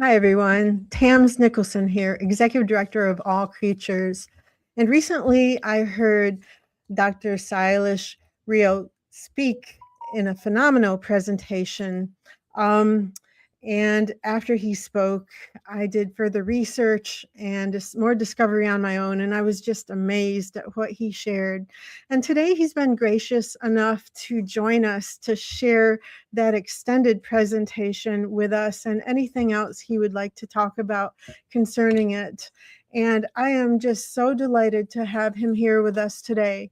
Hi, everyone. Tams Nicholson here, Executive Director of All Creatures. And recently I heard Dr. Sailesh Rao speak in a phenomenal presentation. And after he spoke, I did further research and more discovery on my own, and I was just amazed at what he shared. And today he's been gracious enough to join us to share that extended presentation with us and anything else he would like to talk about concerning it. And I am just so delighted to have him here with us today.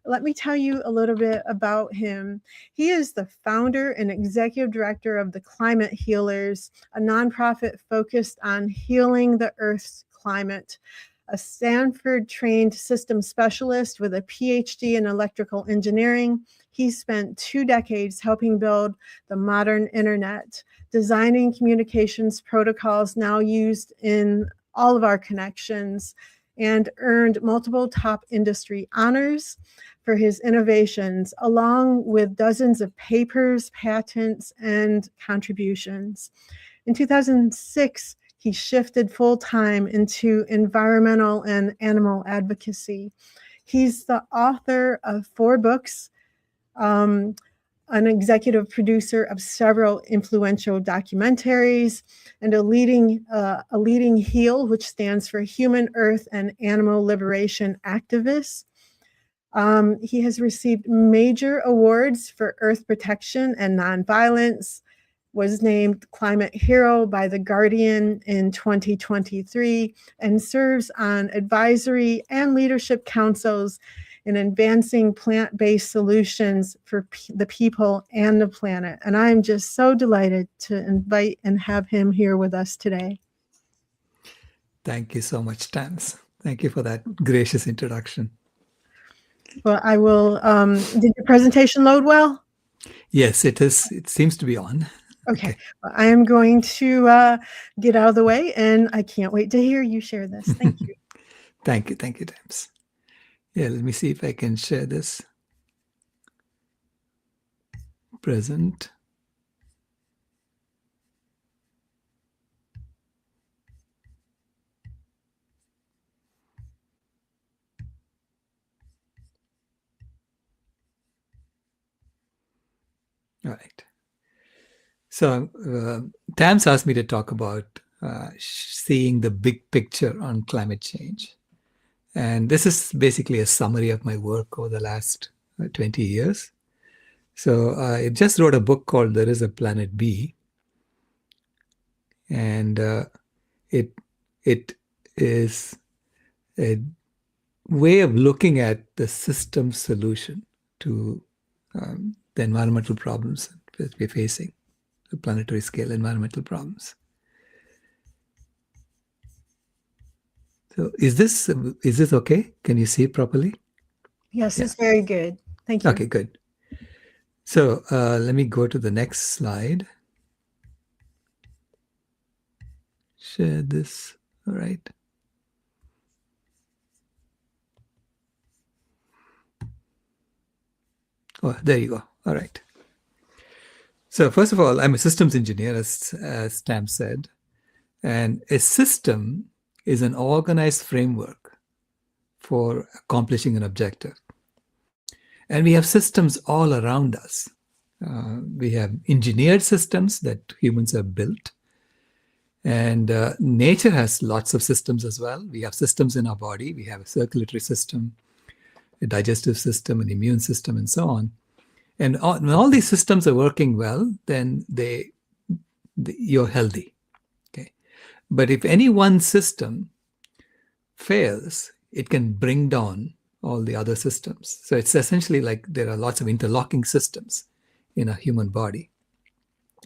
Let me tell you a little bit about him. He is the founder and executive director of the Climate Healers, a nonprofit focused on healing the Earth's climate. A Stanford-trained systems specialist with a PhD in electrical engineering, he spent 2 decades helping build the modern internet, designing communications protocols now used in all of our connections, and earned multiple top industry honors for his innovations, along with dozens of papers, patents, and contributions. In 2006, he shifted full-time into environmental and animal advocacy. He's the author of 4 books, an executive producer of several influential documentaries, and a leading HEAL, which stands for Human, Earth, and Animal Liberation Activist. He has received major awards for earth protection and nonviolence, was named Climate Hero by The Guardian in 2023, and serves on advisory and leadership councils in advancing plant-based solutions for the people and the planet. And I'm just so delighted to invite and have him here with us today. Thank you so much, Tams. Thank you for that gracious introduction. Well, I will, did your presentation load well? Yes, it is. It seems to be on. Okay. Well, I am going to get out of the way, and I can't wait to hear you share this. Thank you. Thank you, Tams. Yeah, let me see if I can share this. Present. All right. So Tams asked me to talk about seeing the big picture on climate change. And this is basically a summary of my work over the last 20 years. So I just wrote a book called There is a Planet B. And it is a way of looking at the system solution to the environmental problems that we're facing, the planetary scale environmental problems. So is this okay? Can you see it properly? Yes, it's very good. Thank you. Okay, good. So let me go to the next slide. Share this. All right. Oh, there you go. All right. So first of all, I'm a systems engineer, as Tam said. And a system is an organized framework for accomplishing an objective. And we have systems all around us. We have engineered systems that humans have built. And nature has lots of systems as well. We have systems in our body. We have a circulatory system, a digestive system, an immune system, and so on. And when all these systems are working well, then you're healthy. Okay. But if any one system fails, it can bring down all the other systems. So it's essentially like there are lots of interlocking systems in a human body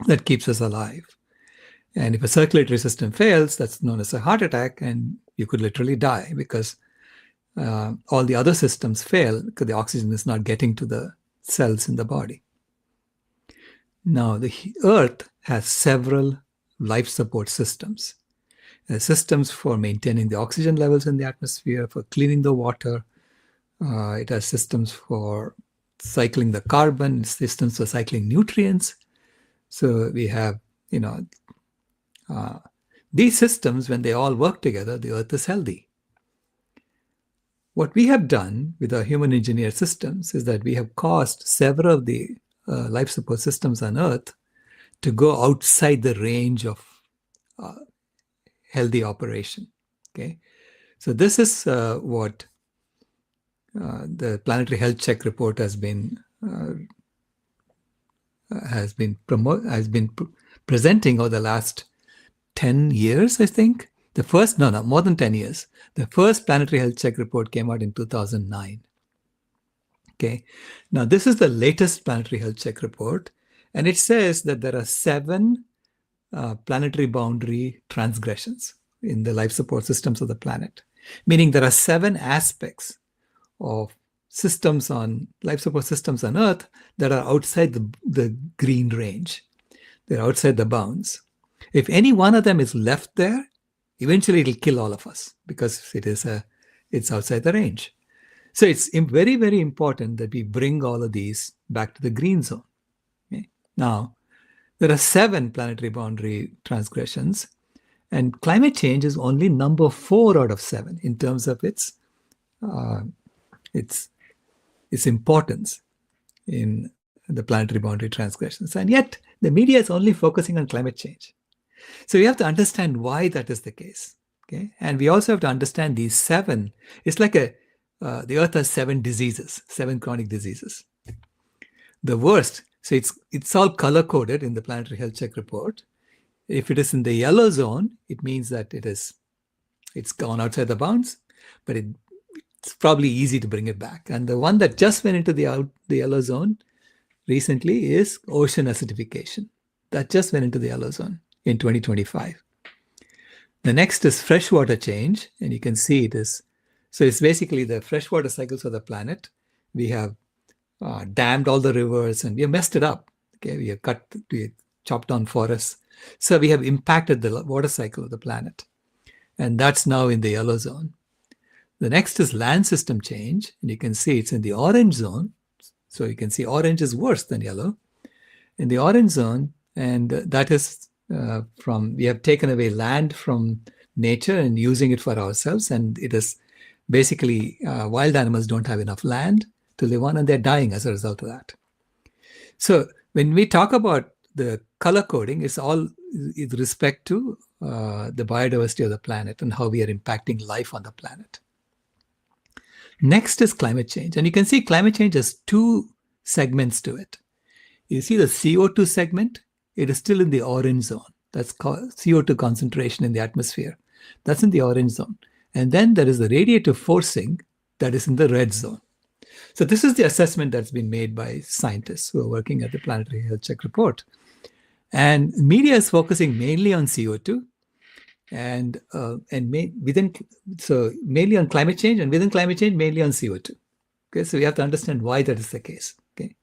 that keeps us alive. And if a circulatory system fails, that's known as a heart attack, and you could literally die because all the other systems fail because the oxygen is not getting to the cells in the body. Now, the Earth has several life support systems. Systems for maintaining the oxygen levels in the atmosphere, for cleaning the water. It has systems for cycling the carbon, systems for cycling nutrients. So we have, these systems, when they all work together, the Earth is healthy. What we have done with our human engineered systems is that we have caused several of the life support systems on Earth to go outside the range of healthy operation. Okay, so this is what the Planetary Health Check report has been presenting over the last 10 years, I think. The first, no, more than 10 years. The first Planetary Health Check report came out in 2009. Okay, now this is the latest Planetary Health Check report, and it says that there are 7 planetary boundary transgressions in the life support systems of the planet, meaning there are 7 aspects of systems on life support systems on Earth that are outside the green range. They're outside the bounds. If any one of them is left there, eventually it'll kill all of us because it's outside the range. So it's very, very important that we bring all of these back to the green zone. Okay? Now, there are 7 planetary boundary transgressions, and climate change is only number 4 out of 7 in terms of its importance in the planetary boundary transgressions. And yet, the media is only focusing on climate change. So we have to understand why that is the case. Okay, and we also have to understand these 7. It's like the Earth has 7 diseases, 7 chronic diseases. The worst, so it's all color coded in the Planetary Health Check report. If it is in the yellow zone, it means that it's gone outside the bounds, but it's probably easy to bring it back. And the one that just went into the yellow zone recently is ocean acidification. That just went into the yellow zone in 2025. The next is freshwater change, and you can see so it's basically the freshwater cycles of the planet. We have dammed all the rivers and we have messed it up. Okay, we have chopped down forests. So we have impacted the water cycle of the planet, and that's now in the yellow zone. The next is land system change, and you can see it's in the orange zone. So you can see orange is worse than yellow. In the orange zone, and that is we have taken away land from nature and using it for ourselves, and it is basically wild animals don't have enough land to live on, and they're dying as a result of that. So when we talk about the color coding, it's all with respect to the biodiversity of the planet and how we are impacting life on the planet. Next is climate change, and you can see climate change has 2 segments to it. You see the CO2 segment, it is still in the orange zone. That's called CO2 concentration in the atmosphere. That's in the orange zone. And then there is the radiative forcing that is in the red zone. So this is the assessment that's been made by scientists who are working at the Planetary Health Check report. And media is focusing mainly on CO2 and mainly on climate change, and within climate change, mainly on CO2. Okay, so we have to understand why that is the case. Okay,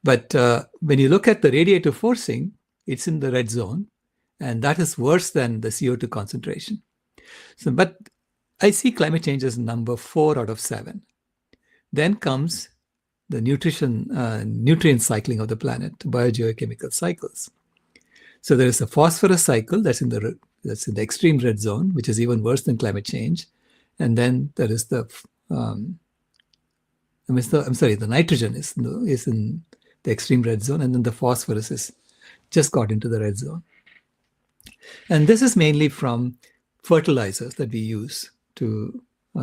but when you look at the radiative forcing, it's in the red zone, and that is worse than the CO2 concentration. So, but I see climate change as number 4 out of 7. Then comes the nutrient cycling of the planet, biogeochemical cycles. So there is a phosphorus cycle that's in the extreme red zone, which is even worse than climate change. And then there is the nitrogen is in the extreme red zone, and then the phosphorus is just got into the red zone. And this is mainly from fertilizers that we use to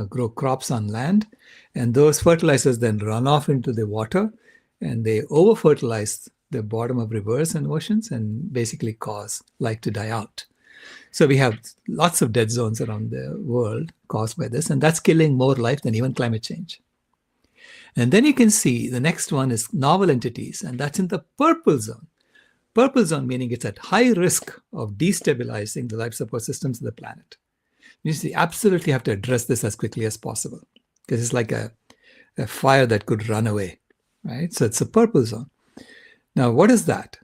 grow crops on land. And those fertilizers then run off into the water, and they over-fertilize the bottom of rivers and oceans and basically cause life to die out. So we have lots of dead zones around the world caused by this, and that's killing more life than even climate change. And then you can see the next one is novel entities, and that's in the purple zone. Purple zone meaning it's at high risk of destabilizing the life support systems of the planet. You absolutely have to address this as quickly as possible, because it's like a fire that could run away, right? So it's a purple zone. Now, what is that?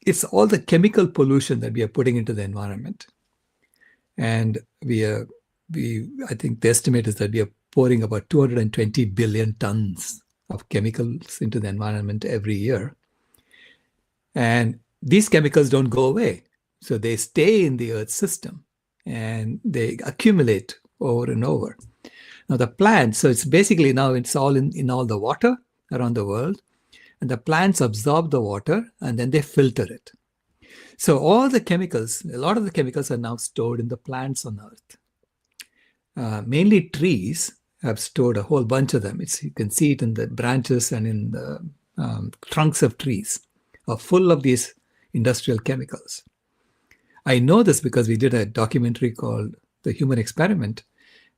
It's all the chemical pollution that we are putting into the environment. And I think the estimate is that we are pouring about 220 billion tons of chemicals into the environment every year. And these chemicals don't go away. So they stay in the Earth system and they accumulate over and over. Now the plants, so it's basically now it's all in all the water around the world, and the plants absorb the water and then they filter it. So all the chemicals, a lot of the chemicals are now stored in the plants on Earth. Mainly trees have stored a whole bunch of them. You can see it in the branches and in the trunks of trees are full of these industrial chemicals. I know this because we did a documentary called The Human Experiment,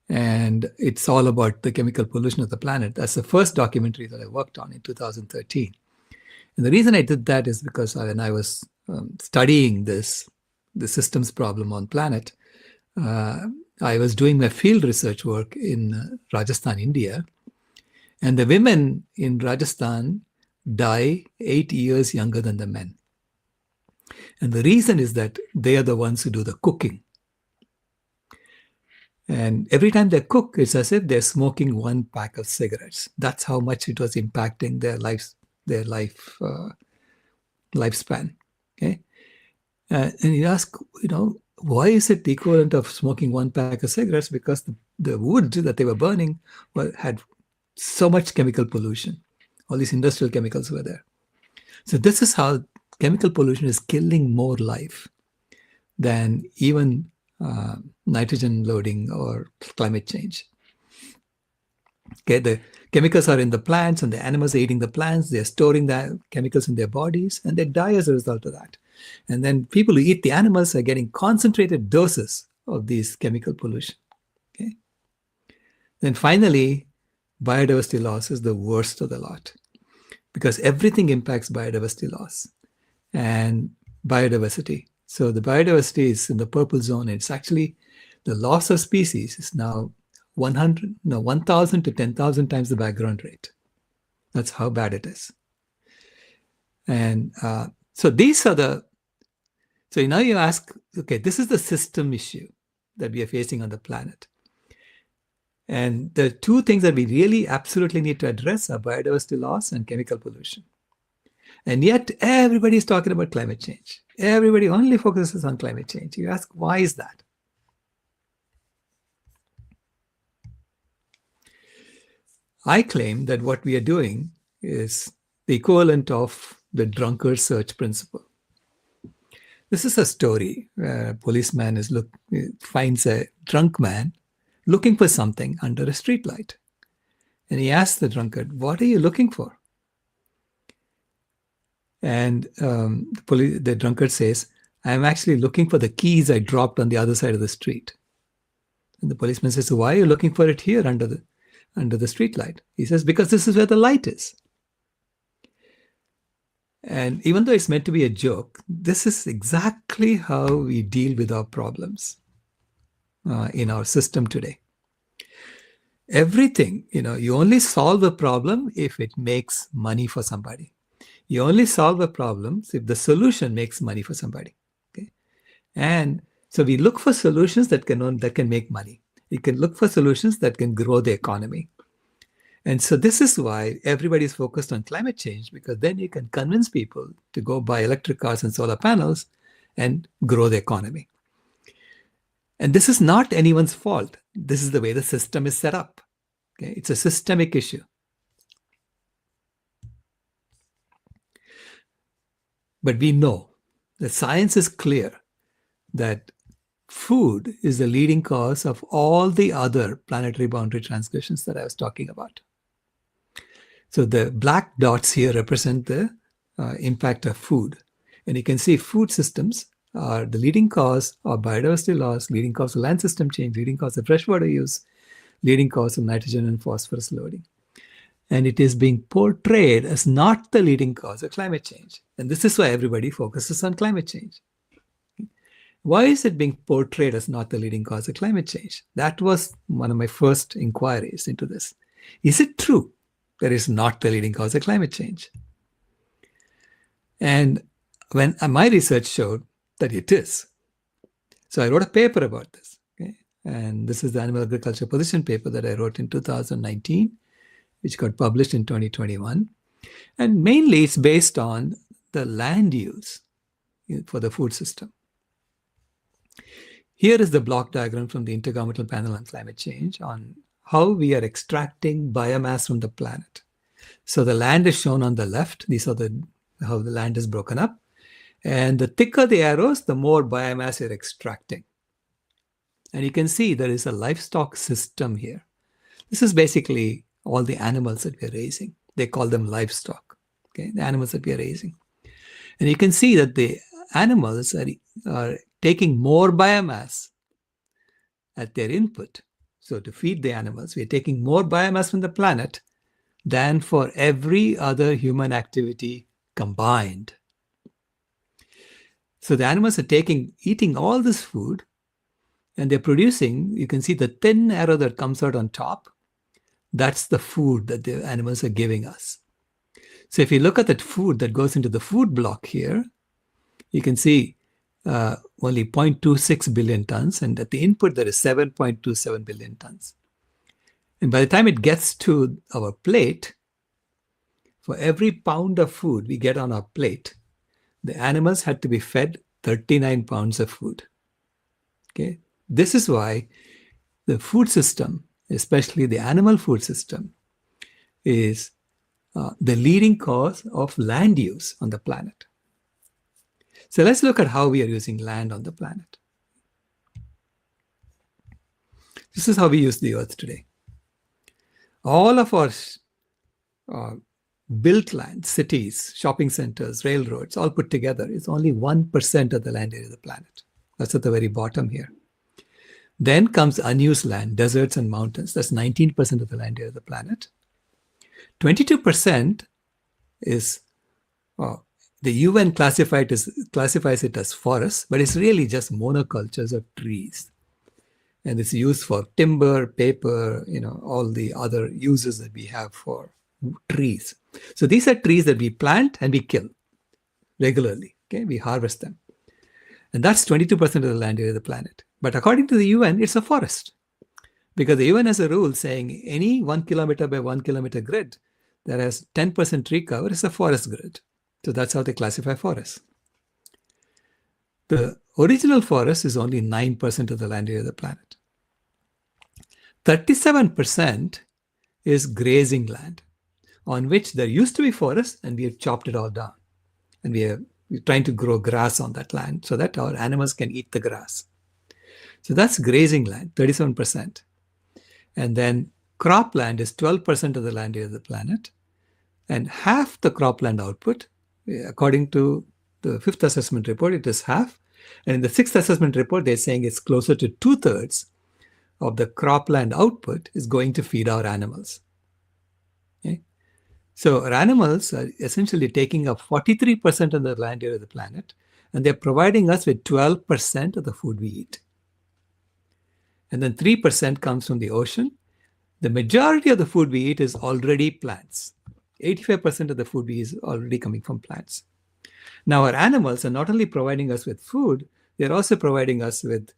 and it's all about the chemical pollution of the planet. That's the first documentary that I worked on in 2013. And the reason I did that is because when I was studying the systems problem on planet, I was doing my field research work in Rajasthan, India. And the women in Rajasthan die 8 years younger than the men. And the reason is that they are the ones who do the cooking. And every time they cook, it's as if they're smoking one pack of cigarettes. That's how much it was impacting their lifespan. Okay, and you ask, why is it the equivalent of smoking one pack of cigarettes? Because the wood that they were burning had so much chemical pollution. All these industrial chemicals were there. So this is how chemical pollution is killing more life than even nitrogen loading or climate change. Okay, the chemicals are in the plants and the animals are eating the plants. They're storing the chemicals in their bodies and they die as a result of that. And then people who eat the animals are getting concentrated doses of these chemical pollution. Okay. Then finally, biodiversity loss is the worst of the lot because everything impacts biodiversity loss and biodiversity. So the biodiversity is in the purple zone. It's actually the loss of species is now 1,000 to 10,000 times the background rate. That's how bad it is. And so now you ask, okay, this is the system issue that we are facing on the planet. And the two things that we really absolutely need to address are biodiversity loss and chemical pollution. And yet everybody is talking about climate change. Everybody only focuses on climate change. You ask, why is that? I claim that what we are doing is the equivalent of the drunkard search principle. This is a story where a policeman finds a drunk man looking for something under a streetlight. And he asks the drunkard, "What are you looking for?" And the drunkard says, "I'm actually looking for the keys I dropped on the other side of the street." And the policeman says, "So why are you looking for it here under the street light?" He says, "Because this is where the light is." And even though it's meant to be a joke, this is exactly how we deal with our problems in our system today. Everything, you only solve a problem if it makes money for somebody. You only solve a problem if the solution makes money for somebody. Okay? And so we look for solutions that can make money. You can look for solutions that can grow the economy. And so this is why everybody is focused on climate change, because then you can convince people to go buy electric cars and solar panels and grow the economy. And this is not anyone's fault. This is the way the system is set up. Okay? It's a systemic issue. But we know, the science is clear that food is the leading cause of all the other planetary boundary transgressions that I was talking about. So the black dots here represent the impact of food. And you can see food systems are the leading cause of biodiversity loss, leading cause of land system change, leading cause of freshwater use, leading cause of nitrogen and phosphorus loading. And it is being portrayed as not the leading cause of climate change. And this is why everybody focuses on climate change. Why is it being portrayed as not the leading cause of climate change? That was one of my first inquiries into this. Is it true that it's not the leading cause of climate change? And when my research showed that it is. So I wrote a paper about this. Okay? And this is the Animal Agriculture Position paper that I wrote in 2019, which got published in 2021. And mainly it's based on the land use for the food system. Here is the block diagram from the Intergovernmental Panel on Climate Change on how we are extracting biomass from the planet. So the land is shown on the left. These are how the land is broken up. And the thicker the arrows, the more biomass you're extracting. And you can see there is a livestock system here. This is basically all the animals that we're raising. They call them livestock, okay? The animals that we're raising. And you can see that the animals are taking more biomass at their input. So to feed the animals, we're taking more biomass from the planet than for every other human activity combined. So the animals are eating all this food, and they're producing, you can see the thin arrow that comes out on top, that's the food that the animals are giving us. So if you look at that food that goes into the food block here, you can see only 0.26 billion tons, and at the input there is 7.27 billion tons. And by the time it gets to our plate, for every pound of food we get on our plate, the animals had to be fed 39 pounds of food. Okay, this is why the food system, especially the animal food system, is the leading cause of land use on the planet. So let's look at how we are using land on the planet. This is how we use the earth today. All of our built land, cities, shopping centers, railroads, all put together is only 1% of the land area of the planet. That's at the very bottom here. Then comes unused land, deserts and mountains. That's 19% of the land area of the planet. 22% is, the UN classifies it as forests, but it's really just monocultures of trees. And it's used for timber, paper, all the other uses that we have for trees. So these are trees that we plant and we kill regularly. Okay, we harvest them. And that's 22% of the land area of the planet. But according to the UN, it's a forest. Because the UN has a rule saying any 1 kilometer by 1 kilometer grid that has 10% tree cover is a forest grid. So that's how they classify forests. The original forest is only 9% of the land area of the planet. 37% is grazing land, on which there used to be forests and we have chopped it all down. And we're trying to grow grass on that land so that our animals can eat the grass. So that's grazing land, 37%. And then cropland is 12% of the land area of the planet. And half the cropland output, according to the fifth assessment report, it is half. And in the sixth assessment report, they're saying it's closer to 2/3 of the cropland output is going to feed our animals. Okay? So our animals are essentially taking up 43% of the land area of the planet, and they're providing us with 12% of the food we eat. And then 3% comes from the ocean. The majority of the food we eat is already plants. 85% of the food we eat is already coming from plants. Now our animals are not only providing us with food, they're also providing us with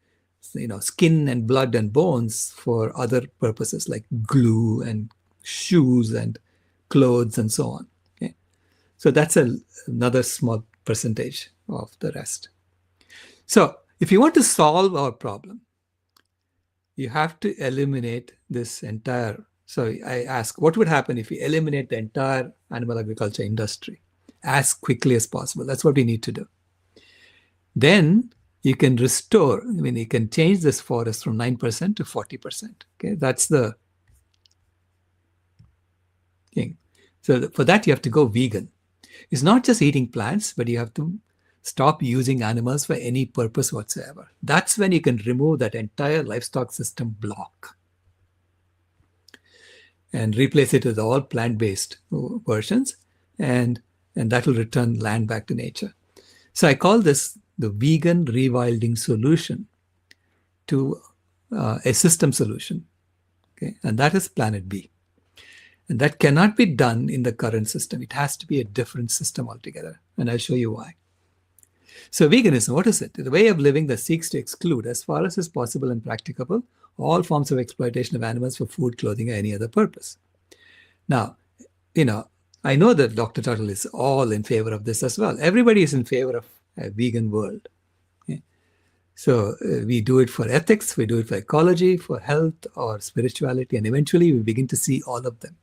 skin and blood and bones for other purposes like glue and shoes and clothes and so on. Okay? So that's another small percentage of the rest. So if you want to solve our problem, you have to eliminate this entire. So I ask, what would happen if we eliminate the entire animal agriculture industry as quickly as possible? That's what we need to do. Then you can restore, you can change this forest from 9% to 40%. Okay, that's the thing. So for that, you have to go vegan. It's not just eating plants, but you have to stop using animals for any purpose whatsoever. That's when you can remove that entire livestock system block and replace it with all plant-based versions, and that will return land back to nature. So I call this the vegan rewilding solution to a system solution. Okay? And that is Planet B. And that cannot be done in the current system. It has to be a different system altogether. And I'll show you why. So veganism, what is it? The way of living that seeks to exclude, as far as is possible and practicable, all forms of exploitation of animals for food, clothing, or any other purpose. Now, I know that Dr. Tuttle is all in favor of this as well. Everybody is in favor of a vegan world. Okay? So we do it for ethics, we do it for ecology, for health or spirituality, and eventually we begin to see all of them.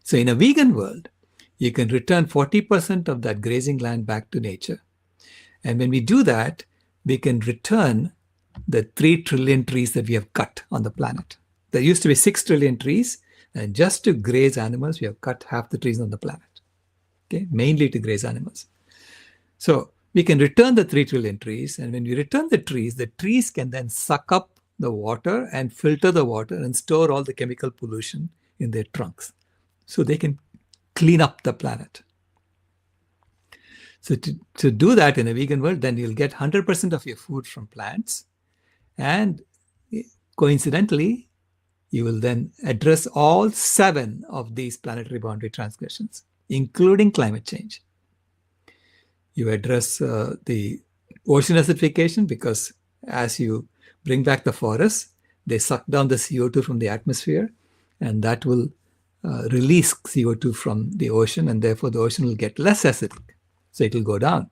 So in a vegan world, you can return 40% of that grazing land back to nature. And when we do that, we can return the 3 trillion trees that we have cut on the planet. There used to be 6 trillion trees, and just to graze animals, we have cut half the trees on the planet. Okay, mainly to graze animals. So we can return the 3 trillion trees, and when we return the trees can then suck up the water and filter the water and store all the chemical pollution in their trunks. So they can clean up the planet. So to do that in a vegan world, then you'll get 100% of your food from plants. And coincidentally, you will then address all 7 of these planetary boundary transgressions, including climate change. You address the ocean acidification, because as you bring back the forests, they suck down the CO2 from the atmosphere, and that will release CO2 from the ocean, and therefore the ocean will get less acidic. So it will go down.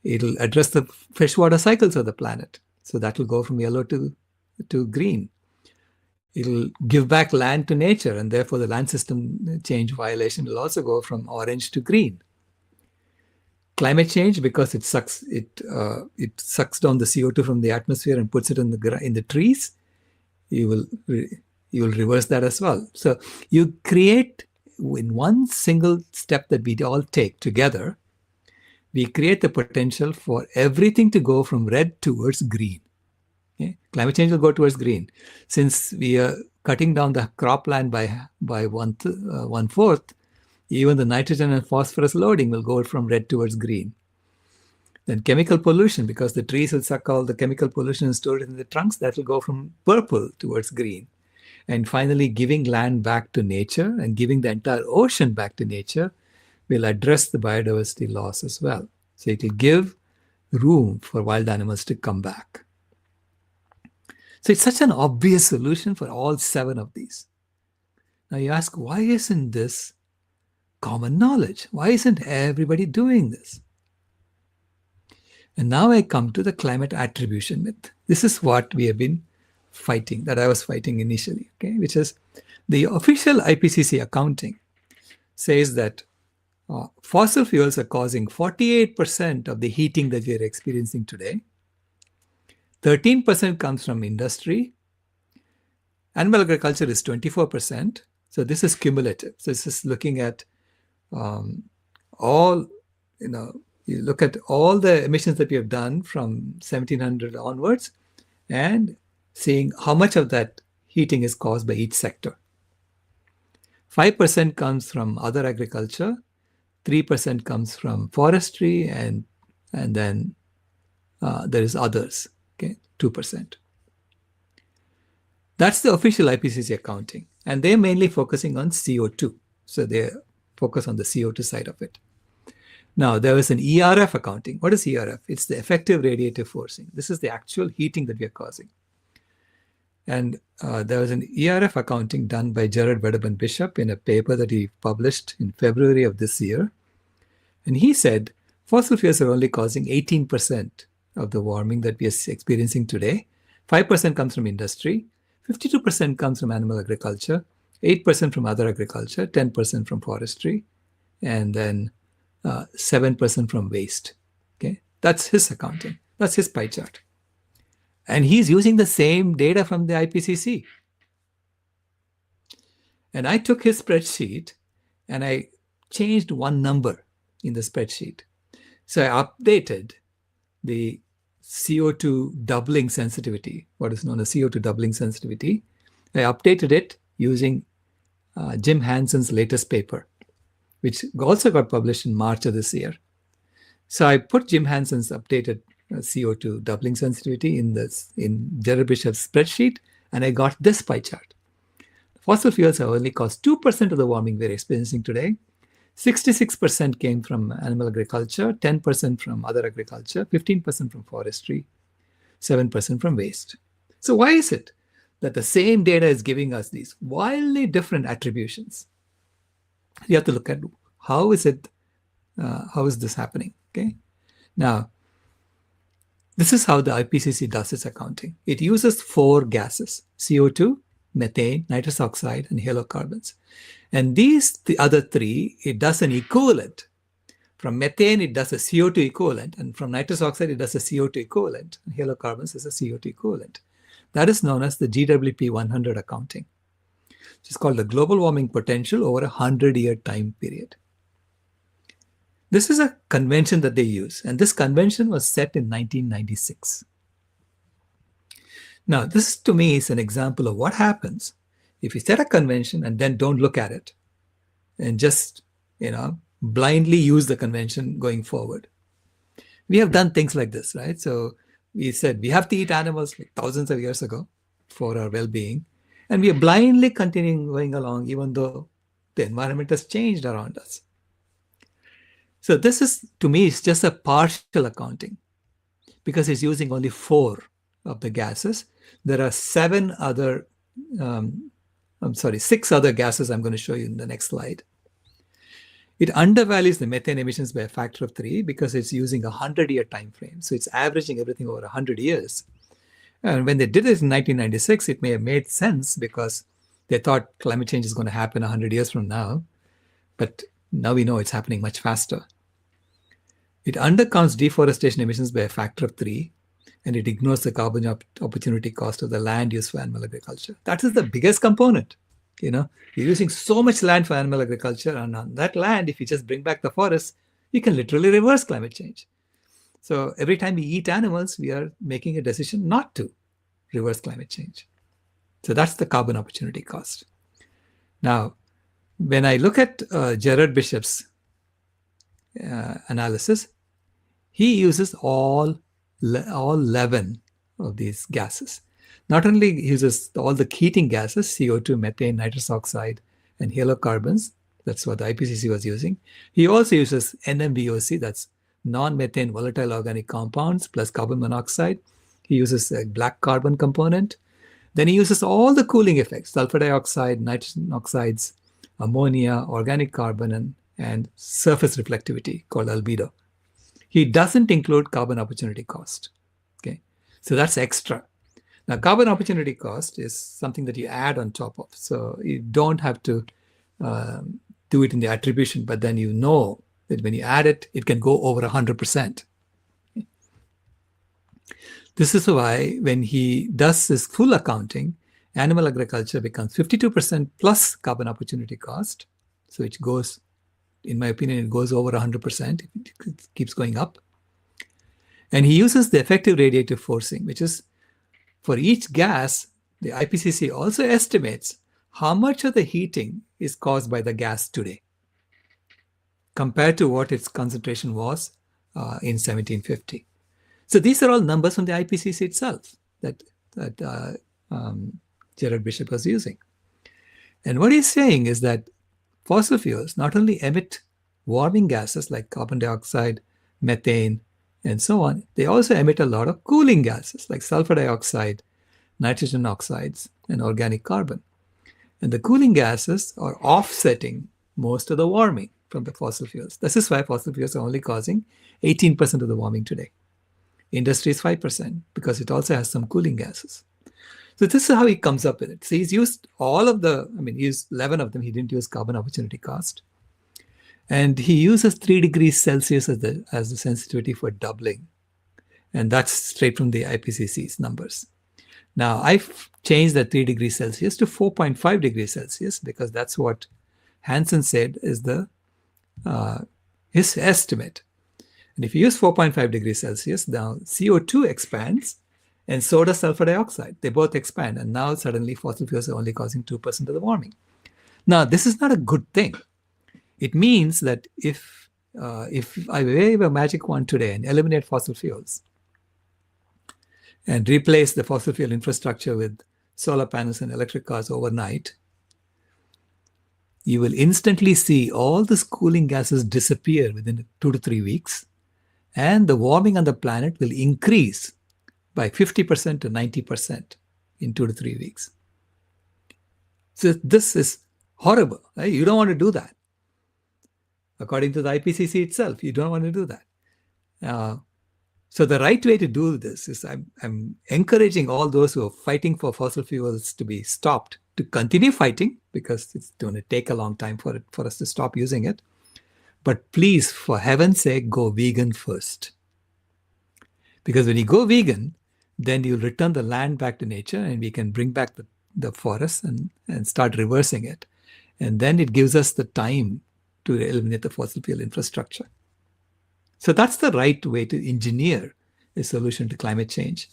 It will address the freshwater cycles of the planet. So that will go from yellow to green. It will give back land to nature, and therefore the land system change violation will also go from orange to green. Climate change, because it sucks down the CO2 from the atmosphere and puts it in the trees, you will reverse that as well. So you create, in one single step that we all take together, we create the potential for everything to go from red towards green. Okay? Climate change will go towards green. Since we are cutting down the cropland by one-fourth, even the nitrogen and phosphorus loading will go from red towards green. Then chemical pollution, because the trees will suck all the chemical pollution and store it in the trunks, that will go from purple towards green. And finally, giving land back to nature and giving the entire ocean back to nature will address the biodiversity loss as well. So it will give room for wild animals to come back. So it's such an obvious solution for all 7 of these. Now you ask, why isn't this common knowledge? Why isn't everybody doing this? And now I come to the climate attribution myth. This is what we have been fighting, that I was fighting initially, okay? Which is the official IPCC accounting says that fossil fuels are causing 48% of the heating that we are experiencing today. 13% comes from industry. Animal agriculture is 24%. So this is cumulative. So this is looking at all, you look at all the emissions that we have done from 1700 onwards and seeing how much of that heating is caused by each sector. 5% comes from other agriculture, 3% comes from forestry, and then there is others, okay, 2%. That's the official IPCC accounting. And they're mainly focusing on CO2. So they focus on the CO2 side of it. Now, there is an ERF accounting. What is ERF? It's the effective radiative forcing. This is the actual heating that we are causing. And there was an ERF accounting done by Gerard Wedderburn Bishop in a paper that he published in February of this year. And he said fossil fuels are only causing 18% of the warming that we are experiencing today. 5% comes from industry, 52% comes from animal agriculture, 8% from other agriculture, 10% from forestry, and then 7% from waste. Okay, that's his accounting. That's his pie chart. And he's using the same data from the IPCC. And I took his spreadsheet and I changed one number in the spreadsheet. So I updated the CO2 doubling sensitivity, what is known as CO2 doubling sensitivity. I updated it using Jim Hansen's latest paper, which also got published in March of this year. So I put Jim Hansen's updated CO2 doubling sensitivity in Gerard Bishop's spreadsheet, and I got this pie chart. Fossil fuels have only caused 2% of the warming we're experiencing today. 66% came from animal agriculture, 10% from other agriculture, 15% from forestry, 7% from waste. So why is it that the same data is giving us these wildly different attributions? You have to look at how is this happening, okay? Now, this is how the IPCC does its accounting. It uses 4 gases: CO2, methane, nitrous oxide, and halocarbons. And the other 3, it does an equivalent. From methane, it does a CO2 equivalent, and from nitrous oxide, it does a CO2 equivalent. And halocarbons is a CO2 equivalent. That is known as the GWP 100 accounting, which is called the global warming potential over a 100-year time period. This is a convention that they use, and this convention was set in 1996. Now, this to me is an example of what happens if you set a convention and then don't look at it and just, blindly use the convention going forward. We have done things like this, right? So we said we have to eat animals like thousands of years ago for our well-being, and we are blindly continuing going along even though the environment has changed around us. So this is, to me, it's just a partial accounting because it's using only 4 of the gases. There are 6 other gases I'm going to show you in the next slide. It undervalues the methane emissions by a factor of 3 because it's using a 100-year time frame. So it's averaging everything over 100 years. And when they did this in 1996, it may have made sense because they thought climate change is going to happen 100 years from now. But now we know it's happening much faster. It undercounts deforestation emissions by a factor of 3, and it ignores the carbon opportunity cost of the land used for animal agriculture. That is the biggest component. You're using so much land for animal agriculture, and on that land, if you just bring back the forest, you can literally reverse climate change. So every time we eat animals, we are making a decision not to reverse climate change. So that's the carbon opportunity cost. Now, when I look at Gerard Bishop's analysis, he uses all 11 of these gases. Not only uses all the heating gases, CO2, methane, nitrous oxide, and halocarbons, that's what the IPCC was using. He also uses NMVOC, that's non-methane volatile organic compounds plus carbon monoxide. He uses a black carbon component. Then he uses all the cooling effects, sulfur dioxide, nitrogen oxides, ammonia, organic carbon, and surface reflectivity called albedo. He doesn't include carbon opportunity cost. Okay, so that's extra. Now, carbon opportunity cost is something that you add on top of. So you don't have to do it in the attribution, but then you know that when you add it, it can go over 100%. This is why when he does this full accounting, animal agriculture becomes 52% plus carbon opportunity cost. So it goes, in my opinion, it goes over 100%. It keeps going up. And he uses the effective radiative forcing, which is for each gas, the IPCC also estimates how much of the heating is caused by the gas today compared to what its concentration was in 1750. So these are all numbers from the IPCC itself that Gerard Bishop was using. And what he's saying is that fossil fuels not only emit warming gases like carbon dioxide, methane, and so on, they also emit a lot of cooling gases like sulfur dioxide, nitrogen oxides, and organic carbon. And the cooling gases are offsetting most of the warming from the fossil fuels. This is why fossil fuels are only causing 18% of the warming today. Industry is 5% because it also has some cooling gases. So this is how he comes up with it. So he's used he used 11 of them. He didn't use carbon opportunity cost. And he uses 3 degrees Celsius as the sensitivity for doubling. And that's straight from the IPCC's numbers. Now, I've changed that 3 degrees Celsius to 4.5 degrees Celsius because that's what Hansen said is his estimate. And if you use 4.5 degrees Celsius, now CO2 expands and so does sulfur dioxide. They both expand. And now suddenly fossil fuels are only causing 2% of the warming. Now, this is not a good thing. It means that if I wave a magic wand today and eliminate fossil fuels and replace the fossil fuel infrastructure with solar panels and electric cars overnight, you will instantly see all these cooling gases disappear within 2 to 3 weeks, and the warming on the planet will increase by 50% to 90% in 2 to 3 weeks. So this is horrible. Right? You don't want to do that. According to the IPCC itself, you don't want to do that. Uh, so the right way to do this is I'm encouraging all those who are fighting for fossil fuels to be stopped to continue fighting, because it's going to take a long time for us to stop using it. But please, for heaven's sake, go vegan first. Because when you go vegan, then you'll return the land back to nature, and we can bring back the forests and start reversing it. And then it gives us the time to eliminate the fossil fuel infrastructure. So that's the right way to engineer a solution to climate change.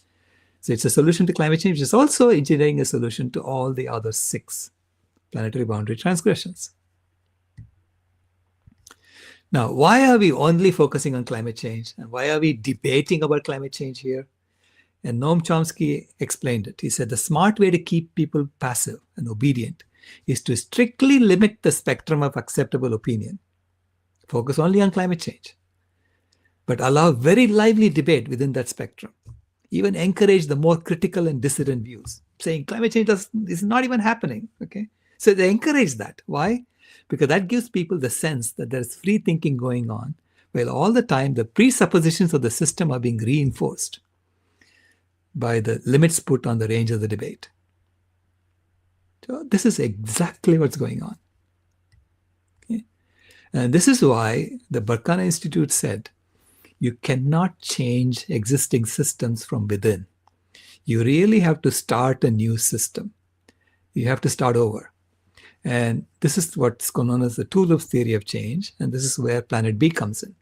So it's a solution to climate change. It's also engineering a solution to all the other 6 planetary boundary transgressions. Now, why are we only focusing on climate change? And why are we debating about climate change here? And Noam Chomsky explained it. He said the smart way to keep people passive and obedient is to strictly limit the spectrum of acceptable opinion. Focus only on climate change, but allow very lively debate within that spectrum. Even encourage the more critical and dissident views, saying climate change is not even happening. Okay, so they encourage that. Why? Because that gives people the sense that there's free thinking going on, while all the time the presuppositions of the system are being reinforced by the limits put on the range of the debate. So this is exactly what's going on. Okay? And this is why the Barkana Institute said, you cannot change existing systems from within. You really have to start a new system. You have to start over. And this is what's known as the two loops theory of change. And this is where Planet B comes in.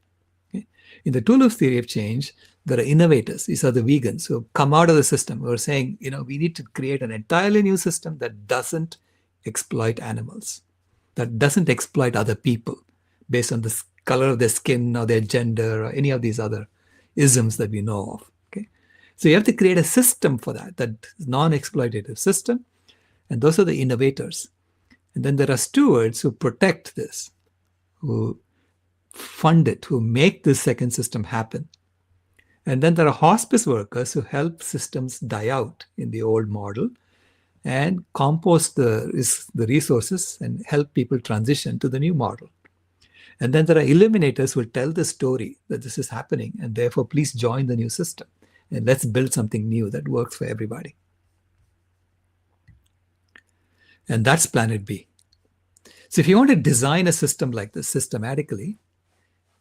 Okay? In the two loops theory of change, there are innovators. These are the vegans who come out of the system who are saying, we need to create an entirely new system that doesn't exploit animals, that doesn't exploit other people based on the color of their skin or their gender or any of these other isms that we know of. Okay, so you have to create a system for that non-exploitative system, and those are the innovators. And then there are stewards who protect this, who fund it, who make this second system happen. And then there are hospice workers who help systems die out in the old model and compost the resources and help people transition to the new model. And then there are illuminators who will tell the story that this is happening, and therefore please join the new system and let's build something new that works for everybody. And that's Planet B. So if you want to design a system like this systematically,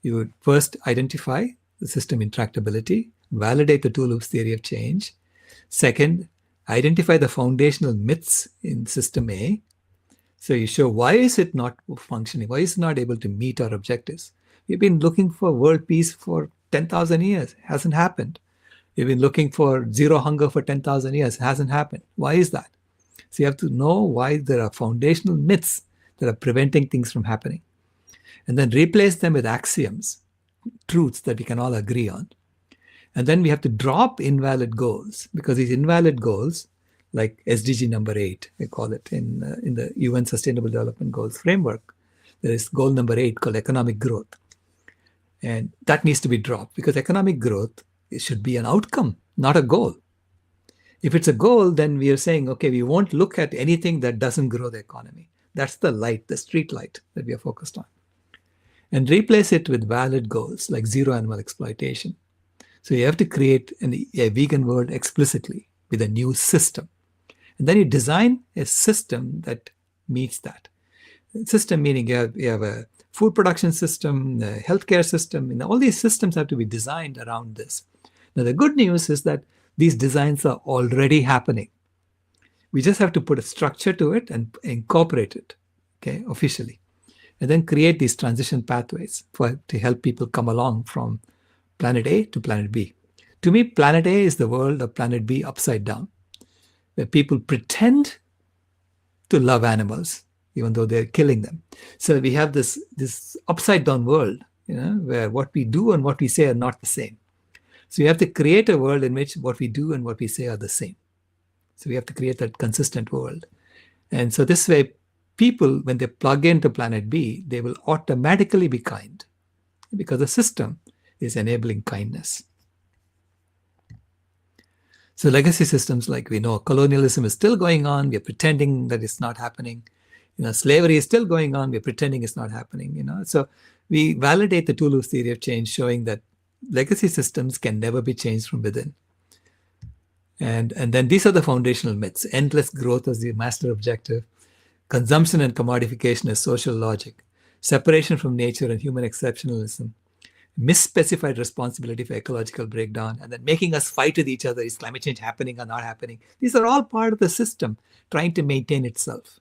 you would first identify the system intractability, validate the two loops theory of change. Second, identify the foundational myths in system A. So you show, why is it not functioning? Why is it not able to meet our objectives? We've been looking for world peace for 10,000 years. It hasn't happened. We've been looking for zero hunger for 10,000 years. It hasn't happened. Why is that? So you have to know why there are foundational myths that are preventing things from happening. And then replace them with axioms, truths that we can all agree on. And then we have to drop invalid goals, because these invalid goals, like SDG number 8, we call it in the UN Sustainable Development Goals framework, there is goal number 8 called economic growth. And that needs to be dropped, because economic growth, it should be an outcome, not a goal. If it's a goal, then we are saying, okay, we won't look at anything that doesn't grow the economy. That's the light, the street light that we are focused on. And replace it with valid goals like zero animal exploitation. So you have to create a vegan world explicitly with a new system. And then you design a system that meets that. System meaning you have a food production system, a healthcare system, and all these systems have to be designed around this. Now the good news is that these designs are already happening. We just have to put a structure to it and incorporate it, okay, officially. And then create these transition pathways to help people come along from Planet A to Planet B. To me, Planet A is the world of Planet B upside down, where people pretend to love animals, even though they're killing them. So we have this upside down world, where what we do and what we say are not the same. So we have to create a world in which what we do and what we say are the same. So we have to create that consistent world. And so this way, people, when they plug into Planet B, they will automatically be kind, because the system is enabling kindness. So legacy systems, like we know, colonialism is still going on. We're pretending that it's not happening. Slavery is still going on. We're pretending it's not happening. So we validate the two loops theory of change, showing that legacy systems can never be changed from within. And then these are the foundational myths. Endless growth as the master objective, consumption and commodification as social logic, separation from nature and human exceptionalism, misspecified responsibility for ecological breakdown, and then making us fight with each other. Is climate change happening or not happening? These are all part of the system trying to maintain itself.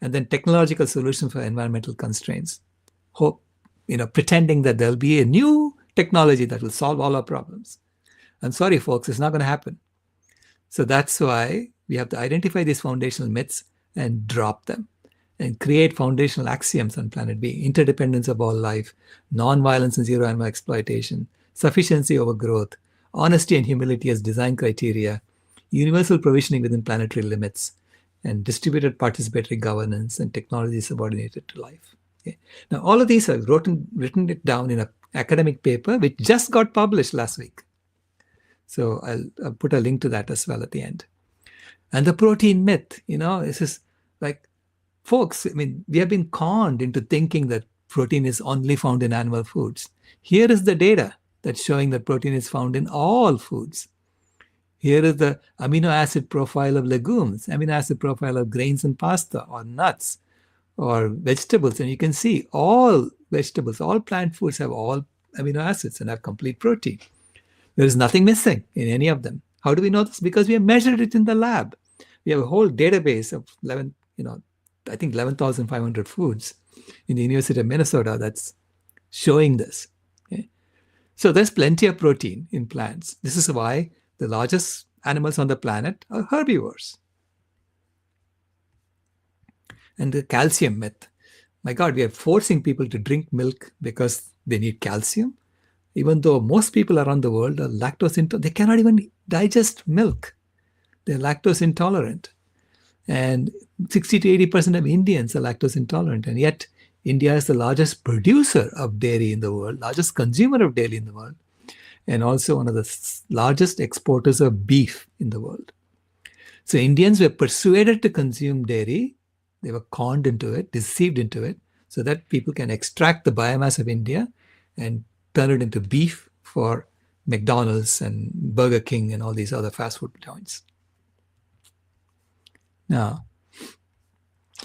And then technological solutions for environmental constraints. Hope, pretending that there'll be a new technology that will solve all our problems. I'm sorry, folks, it's not going to happen. So that's why we have to identify these foundational myths and drop them and create foundational axioms on planet B: interdependence of all life, non-violence and zero animal exploitation, sufficiency over growth, honesty and humility as design criteria, universal provisioning within planetary limits, and distributed participatory governance and technology subordinated to life. Okay. Now, all of these I've written it down in an academic paper which just got published last week. So I'll put a link to that as well at the end. And the protein myth, this is like, folks, we have been conned into thinking that protein is only found in animal foods. Here is the data that's showing that protein is found in all foods. Here is the amino acid profile of legumes, amino acid profile of grains and pasta or nuts or vegetables. And you can see all vegetables, all plant foods have all amino acids and have complete protein. There is nothing missing in any of them. How do we know this? Because we have measured it in the lab. We have a whole database of 11,500 foods in the University of Minnesota that's showing this. Okay? So there's plenty of protein in plants. This is why the largest animals on the planet are herbivores. And the calcium myth. My God, we are forcing people to drink milk because they need calcium. Even though most people around the world are lactose intolerant, they cannot even digest milk. They're lactose intolerant. And 60 to 80% of Indians are lactose intolerant. And yet, India is the largest producer of dairy in the world, largest consumer of dairy in the world, and also one of the largest exporters of beef in the world. So Indians were persuaded to consume dairy. They were conned into it, deceived into it, so that people can extract the biomass of India and turn it into beef for McDonald's and Burger King and all these other fast food joints. Now,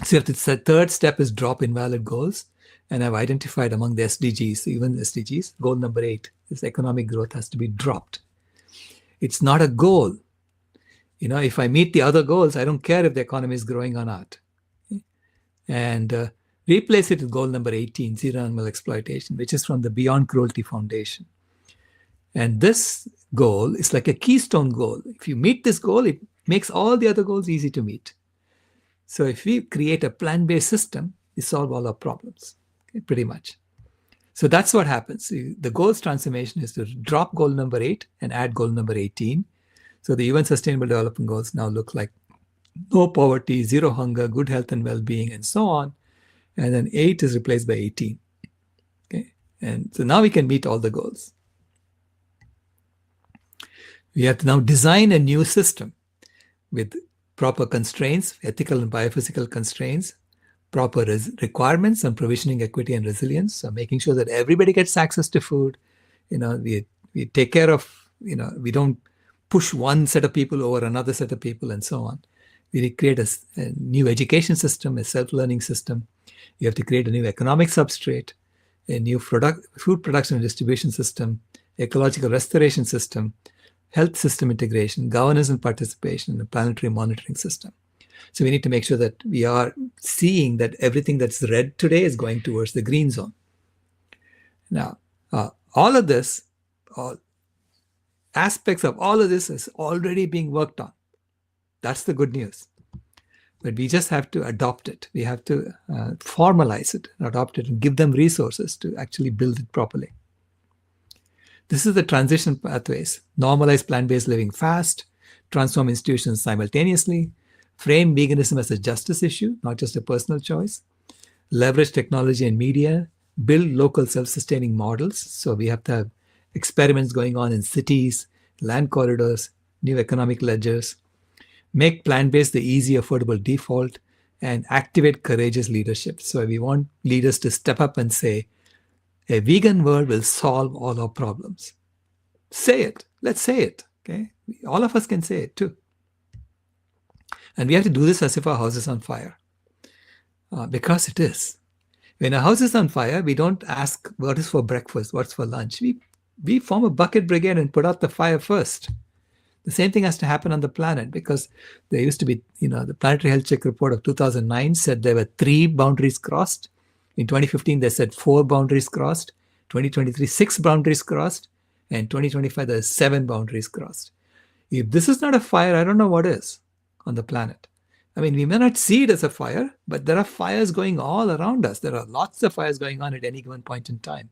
so the third step is drop invalid goals. And I've identified among the SDGs, even the SDGs, goal number 8 is economic growth has to be dropped. It's not a goal. If I meet the other goals, I don't care if the economy is growing or not. And replace it with goal number 18, zero animal exploitation, which is from the Beyond Cruelty Foundation. And this goal is like a keystone goal. If you meet this goal, it makes all the other goals easy to meet. So if we create a plant-based system, we solve all our problems, okay, pretty much. So that's what happens. The goals transformation is to drop goal number 8 and add goal number 18. So the UN Sustainable Development Goals now look like no poverty, zero hunger, good health and well-being, and so on. And then 8 is replaced by 18. Okay, and so now we can meet all the goals. We have to now design a new system with proper constraints, ethical and biophysical constraints, proper requirements on provisioning equity and resilience. So making sure that everybody gets access to food. We take care of, we don't push one set of people over another set of people and so on. We create a new education system, a self-learning system. You have to create a new economic substrate, a new food production and distribution system, ecological restoration system, health system integration, governance and participation, and a planetary monitoring system. So we need to make sure that we are seeing that everything that's red today is going towards the green zone. Now, all of this, all aspects of all of this is already being worked on. That's the good news. But we just have to adopt it. We have to formalize it, adopt it, and give them resources to actually build it properly. This is the transition pathways. Normalize plant-based living fast, transform institutions simultaneously, frame veganism as a justice issue, not just a personal choice, leverage technology and media, build local self-sustaining models. So we have to have experiments going on in cities, land corridors, new economic ledgers, make plant-based the easy, affordable default, and activate courageous leadership. So we want leaders to step up and say, A vegan world will solve all our problems. Say it. Let's say it. Okay. All of us can say it too. And we have to do this as if our house is on fire. Because it is. When a house is on fire, we don't ask what is for breakfast, what's for lunch. We form a bucket brigade and put out the fire first. The same thing has to happen on the planet, because there used to be, the Planetary Health Check report of 2009 said there were 3 boundaries crossed. In 2015, they said 4 boundaries crossed. 2023, 6 boundaries crossed. And 2025, there's 7 boundaries crossed. If this is not a fire, I don't know what is on the planet. I mean, we may not see it as a fire, but there are fires going all around us. There are lots of fires going on at any given point in time.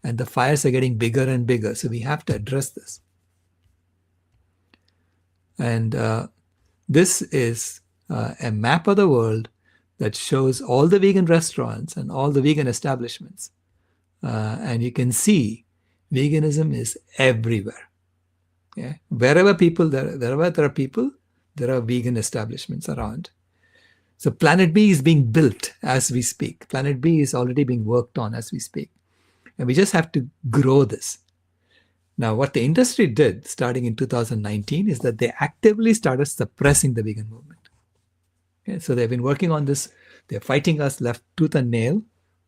And the fires are getting bigger and bigger. So we have to address this. And this is a map of the world that shows all the vegan restaurants and all the vegan establishments. And you can see veganism is everywhere. Yeah? Wherever there are people, there are vegan establishments around. So Planet B is being built as we speak. Planet B is already being worked on as we speak. And we just have to grow this. Now, what the industry did starting in 2019 is that they actively started suppressing the vegan movement. Okay? So they've been working on this. They're fighting us left tooth and nail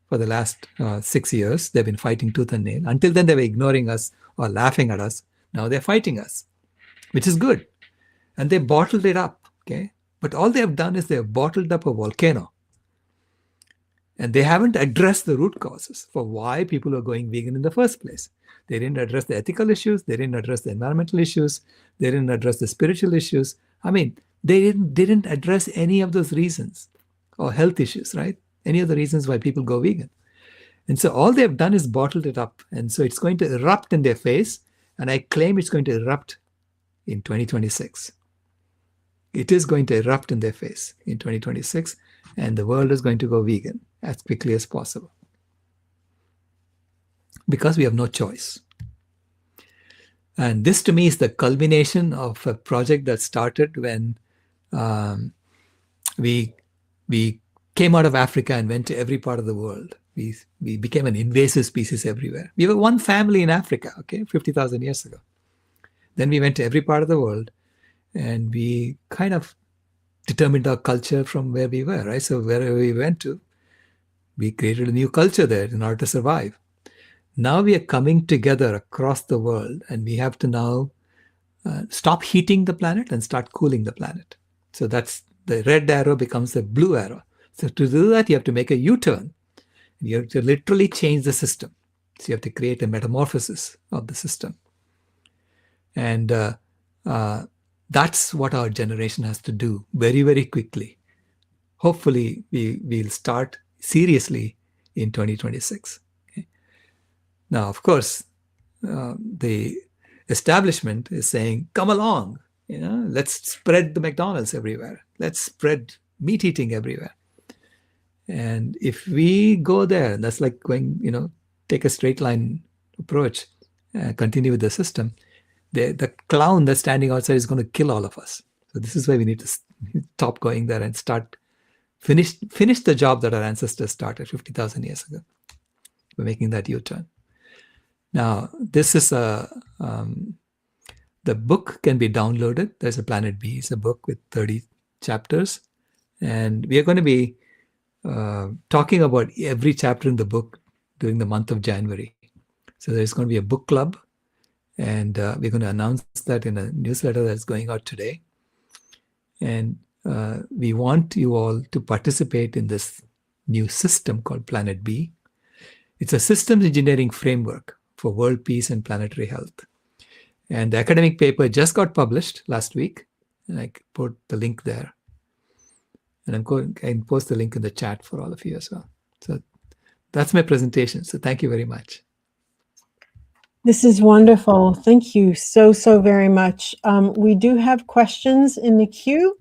for the last 6 years. They've been fighting tooth and nail. Until then, they were ignoring us or laughing at us. Now they're fighting us, which is good. And they bottled it up. Okay? But all they have done is they have bottled up a volcano. And they haven't addressed the root causes for why people are going vegan in the first place. They didn't address the ethical issues. They didn't address the environmental issues. They didn't address the spiritual issues. I mean, they didn't address any of those reasons, or health issues, right? Any of the reasons why people go vegan. And so all they've done is bottled it up. And so it's going to erupt in their face. And I claim it's going to erupt in 2026. It is going to erupt in their face in 2026. And the world is going to go vegan as quickly as possible. Because we have no choice. And this to me is the culmination of a project that started when we came out of Africa and went to every part of the world. We became an invasive species everywhere. We were one family in Africa, 50,000 years ago. Then we went to every part of the world, and we kind of determined our culture from where we were, right? So wherever we went to, we created a new culture there in order to survive. Now we are coming together across the world, and we have to now stop heating the planet and start cooling the planet. So that's the red arrow becomes the blue arrow. So to do that, you have to make a U-turn. You have to literally change the system. So you have to create a metamorphosis of the system. And that's what our generation has to do very, very quickly. Hopefully, we'll start seriously in 2026. Okay? Now, of course, the establishment is saying, come along, let's spread the McDonald's everywhere. Let's spread meat eating everywhere. And if we go there, that's like going, take a straight line approach, continue with the system, the clown that's standing outside is going to kill all of us. So this is why we need to stop going there and finish the job that our ancestors started 50,000 years ago. We're making that U-turn. Now, this is the book can be downloaded. There's a Planet B. It's a book with 30 chapters. And we are going to be talking about every chapter in the book during the month of January. So there's going to be a book club, and we're going to announce that in a newsletter that's going out today. And we want you all to participate in this new system called Planet B. It's a systems engineering framework for world peace and planetary health. And the academic paper just got published last week, and I put the link there. And I can post the link in the chat for all of you as well. So that's my presentation. So thank you very much. This is wonderful. Thank you so very much. We do have questions in the queue,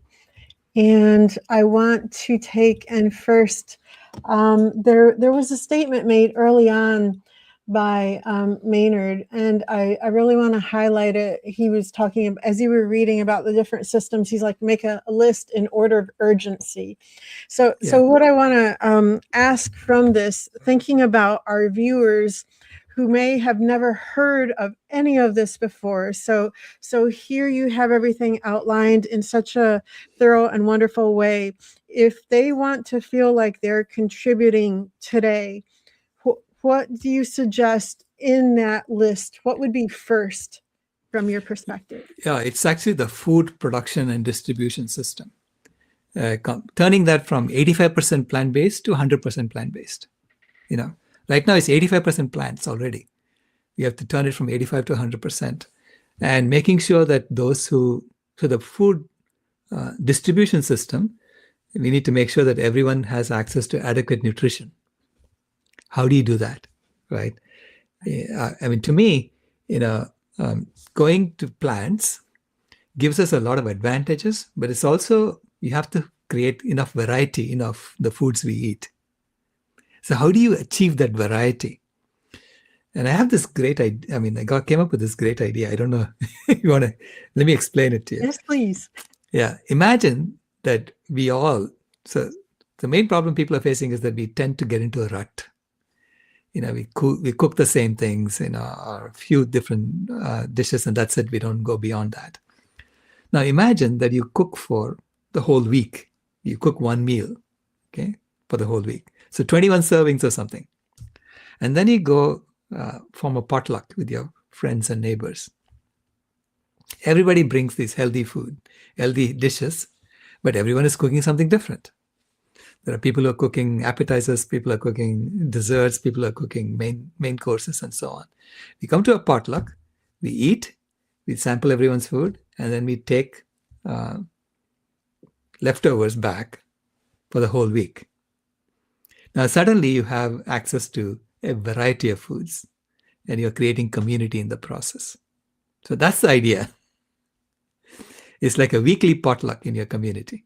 and I want to take and first, there was a statement made early on by Maynard, and I really want to highlight it. He was talking, as you were reading about the different systems, he's like, make a list in order of urgency. So what I want to ask from this, thinking about our viewers who may have never heard of any of this before. So here you have everything outlined in such a thorough and wonderful way. If they want to feel like they're contributing today, what do you suggest in that list? What would be first from your perspective? Yeah, it's actually the food production and distribution system. Turning that from 85% plant-based to 100% plant-based. Right now it's 85% plants already. We have to turn it from 85 to 100%. And making sure that so the food distribution system, we need to make sure that everyone has access to adequate nutrition. How do you do that, right? I mean, to me, going to plants gives us a lot of advantages, but it's also, you have to create enough variety in the foods we eat. So how do you achieve that variety? And I have this great idea. I mean, came up with this great idea. I don't know if you want to, let me explain it to you. Yes, please. Yeah. Imagine that so the main problem people are facing is that we tend to get into a rut. We cook the same things, or a few different dishes, and that's it. We don't go beyond that. Now imagine that you cook for the whole week. You cook one meal, okay, for the whole week. So 21 servings or something. And then you go form a potluck with your friends and neighbors. Everybody brings these healthy dishes, but everyone is cooking something different. There are people who are cooking appetizers, people are cooking desserts, people are cooking main courses, and so on. We come to a potluck, we eat, we sample everyone's food, and then we take leftovers back for the whole week. Now, suddenly you have access to a variety of foods, and you're creating community in the process. So that's the idea. It's like a weekly potluck in your community.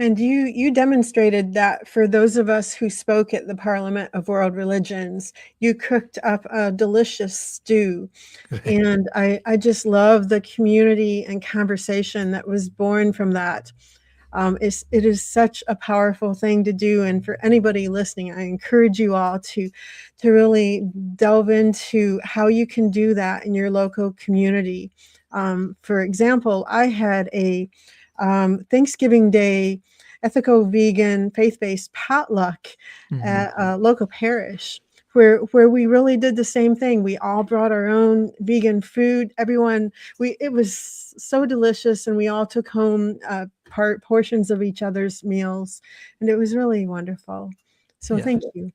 And you demonstrated that for those of us who spoke at the Parliament of World Religions. You cooked up a delicious stew. Right. And I just love the community and conversation that was born from that. It is such a powerful thing to do. And for anybody listening, I encourage you all to really delve into how you can do that in your local community. For example, I had a Thanksgiving Day ethical vegan faith-based potluck at a local parish where we really did the same thing. We all brought our own vegan food. It was so delicious, and we all took home portions of each other's meals, and it was really wonderful. So Thank you.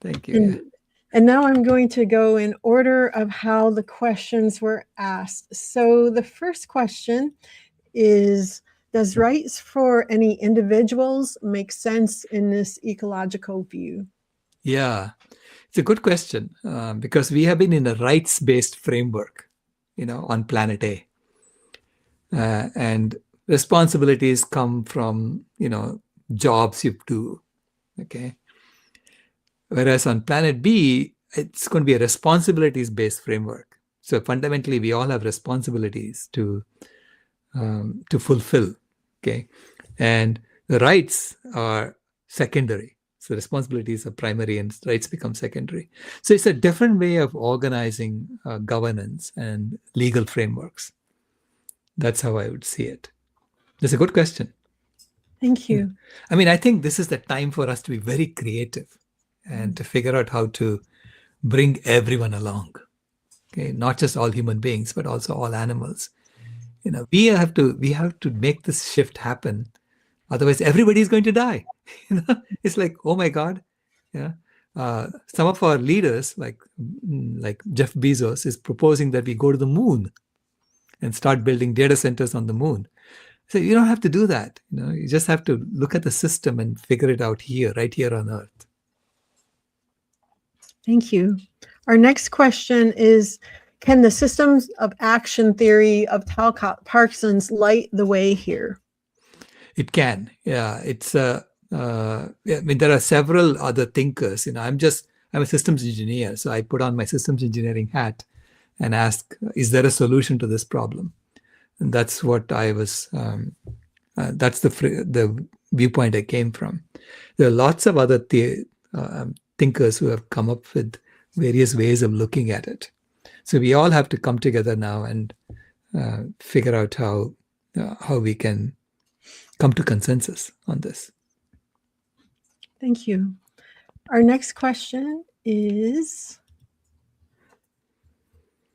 Thank you. And now I'm going to go in order of how the questions were asked. So the first question is, does rights for any individuals make sense in this ecological view? Yeah, it's a good question because we have been in a rights-based framework, on planet A. And responsibilities come from, jobs you do, okay? Whereas on planet B, it's going to be a responsibilities-based framework. So fundamentally, we all have responsibilities to fulfill, okay? And the rights are secondary. So responsibilities are primary and rights become secondary. So it's a different way of organizing governance and legal frameworks. That's how I would see it. That's a good question. Thank you. I mean, I think this is the time for us to be very creative and to figure out how to bring everyone along, okay? Not just all human beings, but also all animals. We have to make this shift happen. Otherwise, everybody is going to die. It's like, oh my God. Yeah. Some of our leaders, like Jeff Bezos, is proposing that we go to the moon and start building data centers on the moon. So you don't have to do that. You just have to look at the system and figure it out right here on Earth. Thank you. Our next question is, can the systems of action theory of Talcott Parsons light the way here? It can. Yeah, it's I mean, there are several other thinkers. I'm just I'm a systems engineer, so I put on my systems engineering hat and ask, is there a solution to this problem? And that's what I was. That's the viewpoint I came from. There are lots of other thinkers who have come up with various ways of looking at it. So we all have to come together now and figure out how we can come to consensus on this. Thank you. Our next question is,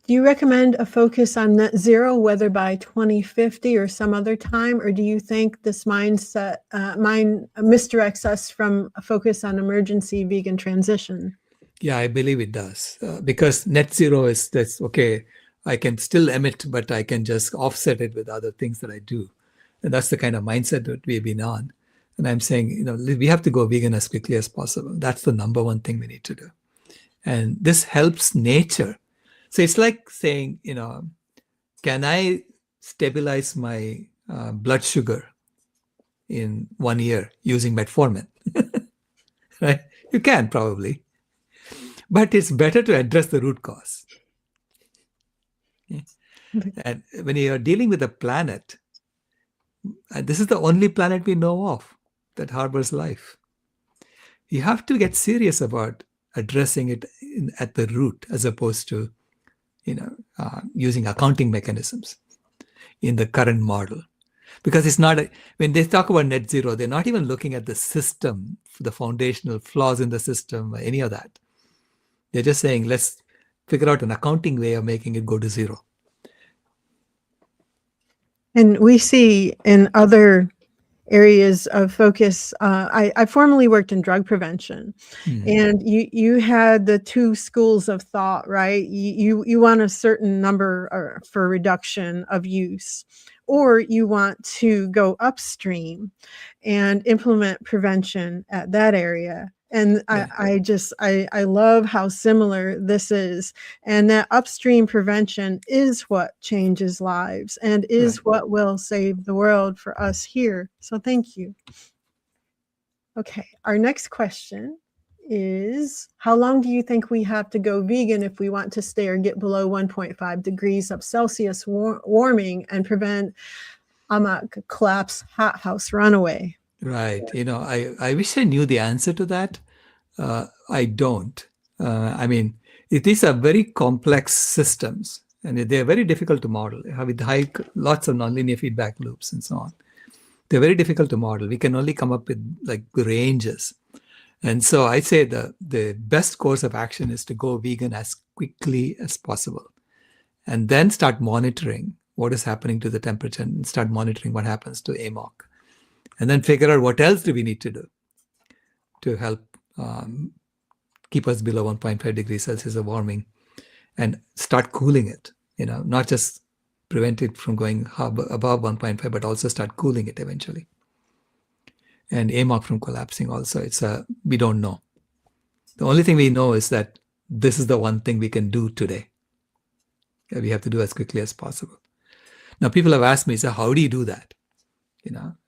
do you recommend a focus on net zero, whether by 2050 or some other time, or do you think this mindset misdirects us from a focus on emergency vegan transition? Yeah, I believe it does, because net zero is that's okay. I can still emit, but I can just offset it with other things that I do, and that's the kind of mindset that we've been on. And I'm saying, we have to go vegan as quickly as possible. That's the number one thing we need to do, and this helps nature. So it's like saying, can I stabilize my blood sugar in 1 year using metformin? Right? You can probably, but it's better to address the root cause. Yeah. And when you are dealing with a planet, and this is the only planet we know of that harbors life, you have to get serious about addressing it at the root, as opposed to using accounting mechanisms in the current model. Because it's not, when they talk about net zero, they're not even looking at the system, the foundational flaws in the system, or any of that. They're just saying, let's figure out an accounting way of making it go to zero. And we see in other areas of focus, I formerly worked in drug prevention, and you had the two schools of thought, right? You want a certain number for reduction of use, or you want to go upstream and implement prevention at that area. And I love how similar this is, and that upstream prevention is what changes lives and is what will save the world for us here. So thank you. Okay, our next question is, how long do you think we have to go vegan if we want to stay or get below 1.5 degrees of Celsius warming and prevent collapse, hothouse runaway? Right. I wish I knew the answer to that. I don't. I mean, these are very complex systems, and they're very difficult to model with lots of nonlinear feedback loops and so on. They're very difficult to model. We can only come up with like ranges. And so I say the best course of action is to go vegan as quickly as possible, and then start monitoring what is happening to the temperature and start monitoring what happens to AMOC. And then figure out what else do we need to do to help keep us below 1.5 degrees Celsius of warming, and start cooling it, not just prevent it from going above 1.5, but also start cooling it eventually. And AMOC from collapsing also. We don't know. The only thing we know is that this is the one thing we can do today. We have to do as quickly as possible. Now, people have asked me, so how do you do that?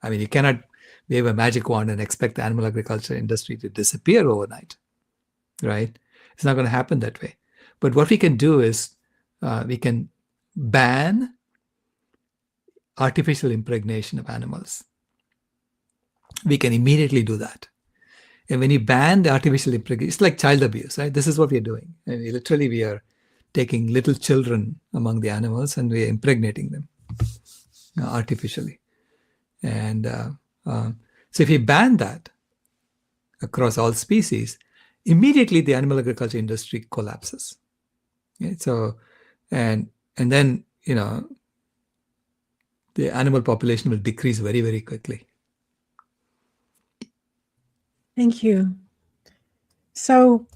I mean, you cannot wave a magic wand and expect the animal agriculture industry to disappear overnight, right? It's not going to happen that way. But what we can do is we can ban artificial impregnation of animals. We can immediately do that. And when you ban the artificial impregnation, it's like child abuse, right? This is what we're doing. And we are taking little children among the animals and we're impregnating them artificially. And so if you ban that across all species, immediately the animal agriculture industry collapses. Okay? So, and then, the animal population will decrease very, very quickly. Thank you. So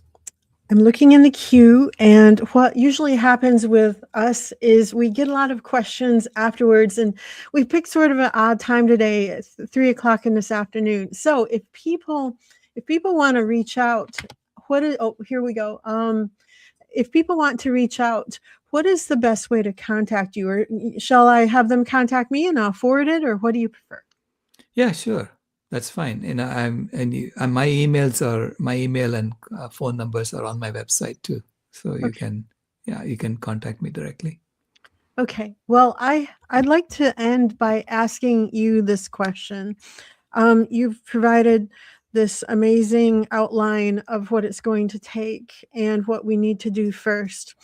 I'm looking in the queue, and what usually happens with us is we get a lot of questions afterwards, and we picked sort of an odd time today. It's 3 o'clock in this afternoon. So if people want to reach out, here we go. If people want to reach out, what is the best way to contact you? Or shall I have them contact me and I'll forward it, or what do you prefer? Yeah, sure. That's fine. And my email and phone numbers are on my website too. So you Okay. can, yeah, you can contact me directly. Okay. Well, I'd like to end by asking you this question. You've provided this amazing outline of what it's going to take and what we need to do first.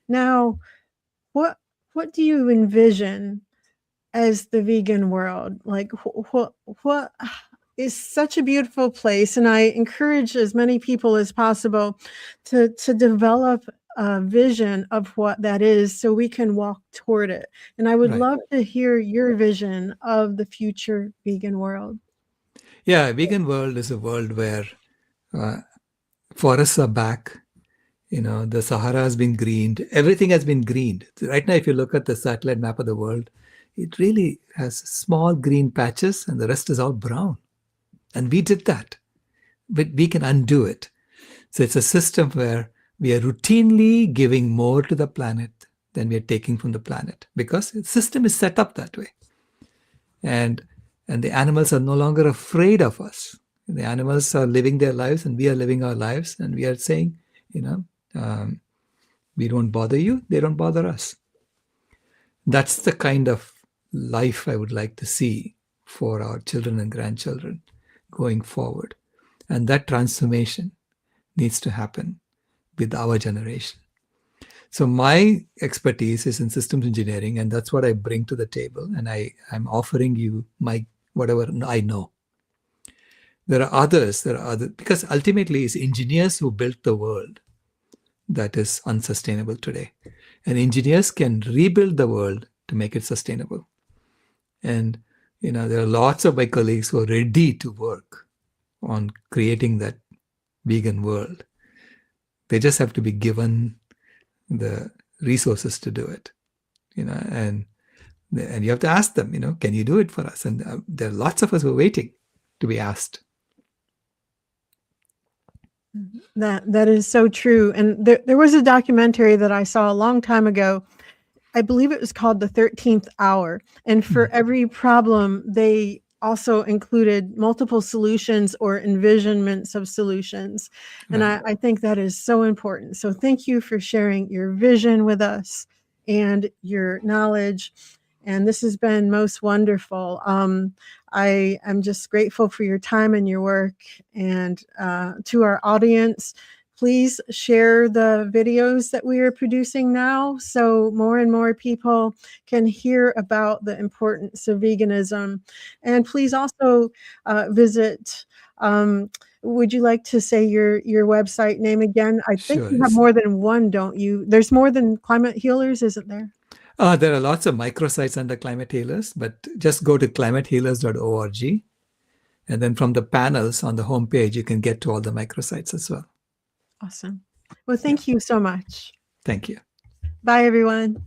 Now, what what do you envision as the vegan world? Like what is such a beautiful place, and I encourage as many people as possible to develop a vision of what that is so we can walk toward it. And I would Right. love to hear your vision of the future vegan world. Yeah, vegan world is a world where uh, forests are back. The Sahara has been greened. Everything has been greened. Right now, if you look at the satellite map of the world, it really has small green patches and the rest is all brown. And we did that, but we can undo it. So it's a system where we are routinely giving more to the planet than we are taking from the planet because the system is set up that way. And the animals are no longer afraid of us. The animals are living their lives and we are living our lives, and we are saying, you know, um, we don't bother you, they don't bother us. That's the kind of life I would like to see for our children and grandchildren going forward. And that transformation needs to happen with our generation. So my expertise is in systems engineering, and that's what I bring to the table. And I'm offering you my whatever I know. There are others, because ultimately it's engineers who built the world that is unsustainable today. And engineers can rebuild the world to make it sustainable. And there are lots of my colleagues who are ready to work on creating that vegan world. They just have to be given the resources to do it, and you have to ask them, can you do it for us? And there are lots of us who are waiting to be asked. That is so true. And there was a documentary that I saw a long time ago. I believe it was called The 13th Hour. And for every problem, they also included multiple solutions or envisionments of solutions. And Right. I think that is so important. So thank you for sharing your vision with us and your knowledge. And this has been most wonderful. I am just grateful for your time and your work. And to our audience, please share the videos that we are producing now so more and more people can hear about the importance of veganism. And please also visit. Would you like to say your website name again? I think Sure. you have more than one, don't you? There's more than Climate Healers, isn't there? There are lots of microsites under Climate Healers, but just go to climatehealers.org. And then from the panels on the homepage, you can get to all the microsites as well. Awesome. Well, thank you so much. Thank you. Bye, everyone.